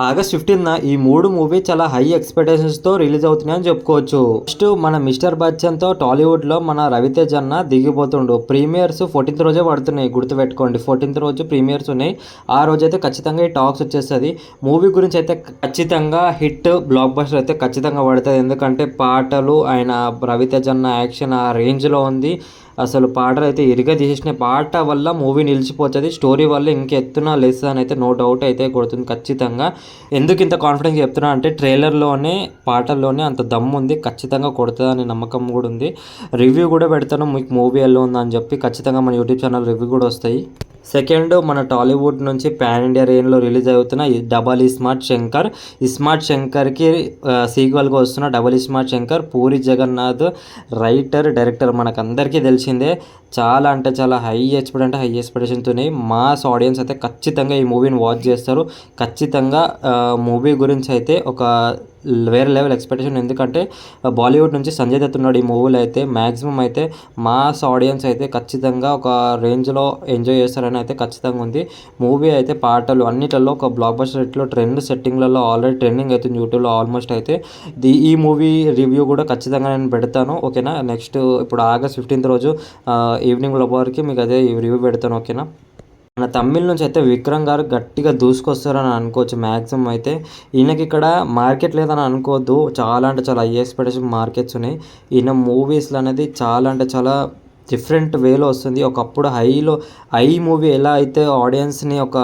August 15న ఈ 3 movie చాలా high ఎక్స్పెక్టేషన్స్తో release అవుతున్నాయని చెప్పుకోవచ్చు. ఫస్ట్ మన మిస్టర్ బచ్చన్తో టాలీవుడ్లో మన రవితేజ్ అన్న దిగిపోతుండు. ప్రీమియర్స్ 14th రోజే పడుతున్నాయి, గుర్తుపెట్టుకోండి. 14th రోజు ప్రీమియర్స్ ఉన్నాయి. ఆ రోజైతే ఖచ్చితంగా ఈ టాక్స్ వచ్చేస్తుంది. మూవీ గురించి అయితే ఖచ్చితంగా హిట్ బ్లాక్ బస్టర్ అయితే ఖచ్చితంగా పడుతుంది. ఎందుకంటే పాటలు, ఆయన రవితేజ్ అన్న యాక్షన్ ఆ రేంజ్లో ఉంది. అసలు పాటలు అయితే ఇరిగా తీసేసిన. పాట వల్ల మూవీ నిలిచిపోతుంది, స్టోరీ వల్ల ఇంకెత్తున లెస్ అని అయితే నో డౌట్ అయితే కొడుతుంది ఖచ్చితంగా. ఎందుకు ఇంత కాన్ఫిడెన్స్ చెప్తున్నా అంటే ట్రైలర్లోనే పాటల్లోనే అంత దమ్ము ఉంది, ఖచ్చితంగా కొడుతుంది అనే నమ్మకం కూడా ఉంది. రివ్యూ కూడా పెడతాను మీకు మూవీ ఎలా ఉందని చెప్పి. ఖచ్చితంగా మన యూట్యూబ్ ఛానల్ రివ్యూ కూడా వస్తాయి. సెకండ్, మన టాలీవుడ్ నుంచి పాన్ ఇండియా రేంజ్లో రిలీజ్ అవుతున్న డబల్ ఇస్మార్ట్ శంకర్. ఇస్మార్ట్ శంకర్కి సీక్వెల్గా వస్తున్న డబల్ ఇస్మార్ట్ శంకర్. పూరి జగన్నాథ్ రైటర్, డైరెక్టర్ మనకందరికీ తెలిసిందే. చాలా అంటే చాలా హై ఎక్స్పెక్టేషన్తోనే మాస్ ఆడియన్స్ అయితే ఖచ్చితంగా ఈ మూవీని వాచ్ చేస్తారు. ఖచ్చితంగా మూవీ గురించి అయితే ఒక వేరే లెవెల్ ఎక్స్పెక్టేషన్. ఎందుకంటే బాలీవుడ్ నుంచి సంజయ్ దత్ ఉన్నాడు ఈ మూవీలో. అయితే మ్యాక్సిమం అయితే మాస్ ఆడియన్స్ అయితే ఖచ్చితంగా ఒక రేంజ్లో ఎంజాయ్ చేస్తారని అయితే ఖచ్చితంగా ఉంది. మూవీ అయితే పాటలు అన్నిటిలో ఒక బ్లాక్ బస్టర్ హిట్లో ట్రెండ్ సెట్టింగ్లలో ఆల్రెడీ ట్రెండింగ్ అవుతుంది యూట్యూబ్లో ఆల్మోస్ట్. అయితే ఈ మూవీ రివ్యూ కూడా ఖచ్చితంగా నేను పెడతాను, ఓకేనా. నెక్స్ట్ ఇప్పుడు ఆగస్ట్ 15th రోజు ఈవినింగ్ వరకు మీకు అదే రివ్యూ పెడతాను, ఓకేనా. మన తమిళ్ నుంచి అయితే విక్రమ్ గారు గట్టిగా దూసుకొస్తారని అనుకోవచ్చు. మ్యాక్సిమం అయితే ఈయనకి ఇక్కడ మార్కెట్ లేదని అనుకోవద్దు. చాలా అంటే చాలా హై ఎక్స్పెక్టేషన్ మార్కెట్స్ ఉన్నాయి. ఈయన మూవీస్లో అనేది చాలా అంటే చాలా డిఫరెంట్ వేలో వస్తుంది. ఒకప్పుడు హై మూవీ ఎలా అయితే ఆడియన్స్ని ఒక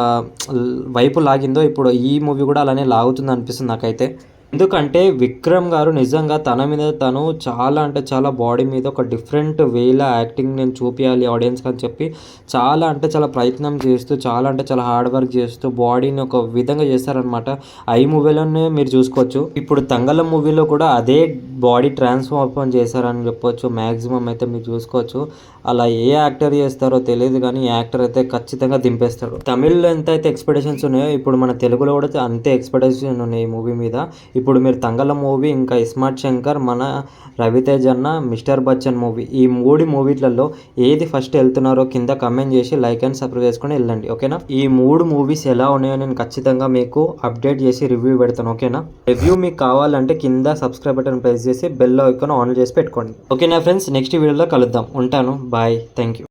వైపు లాగిందో ఇప్పుడు ఈ మూవీ కూడా అలానే లాగుతుంది అనిపిస్తుంది నాకైతే. ఎందుకంటే విక్రమ్ గారు నిజంగా తన మీద తను చాలా అంటే చాలా బాడీ మీద ఒక డిఫరెంట్ వేలో యాక్టింగ్ నేను చూపించాలి ఆడియన్స్కి అని చెప్పి చాలా అంటే చాలా ప్రయత్నం చేస్తూ, చాలా అంటే చాలా హార్డ్ వర్క్ చేస్తూ బాడీని ఒక విధంగా చేస్తారనమాట. ఐ మూవీలోనే మీరు చూసుకోవచ్చు. ఇప్పుడు తంగళం మూవీలో కూడా అదే బాడీ ట్రాన్స్ఫార్మ్ చేశారని చెప్పొచ్చు. మ్యాక్సిమం అయితే మీరు చూసుకోవచ్చు. అలా ఏ యాక్టర్ చేస్తారో తెలియదు కానీ ఈ యాక్టర్ అయితే ఖచ్చితంగా దింపేస్తాడు. తమిళ్లో ఎంత అయితే ఎక్స్పెక్టేషన్స్ ఉన్నాయో ఇప్పుడు మన తెలుగులో కూడా అంతే ఎక్స్పెక్టేషన్ ఉన్నాయి ఈ మూవీ మీద. ఇప్పుడు మీరు తంగళం మూవీ, ఇంకా ఇస్మార్ట్ శంకర్, మన రవితేజ్ అన్న మిస్టర్ బచ్చన్ మూవీ, ఈ 3 మూవీలలో ఏది ఫస్ట్ వెళ్తున్నారో కింద కమెంట్ చేసి లైక్ అండ్ సబ్స్క్రైబ్ చేసుకొని వెళ్ళండి, ఓకేనా. ఈ 3 మూవీస్ ఎలా ఉన్నాయో నేను ఖచ్చితంగా మీకు అప్డేట్ చేసి రివ్యూ పెడతాను, ఓకేనా. రివ్యూ మీకు కావాలంటే కింద సబ్స్క్రైబ్ బటన్ ప్రెస్ చేసి బెల్ ఐకాన్ ఆన్ చేసి పెట్టుకోండి, ఓకేనా ఫ్రెండ్స్. నెక్స్ట్ వీడియోలో కలుద్దాం. ఉంటాను, బాయ్, థ్యాంక్ యూ.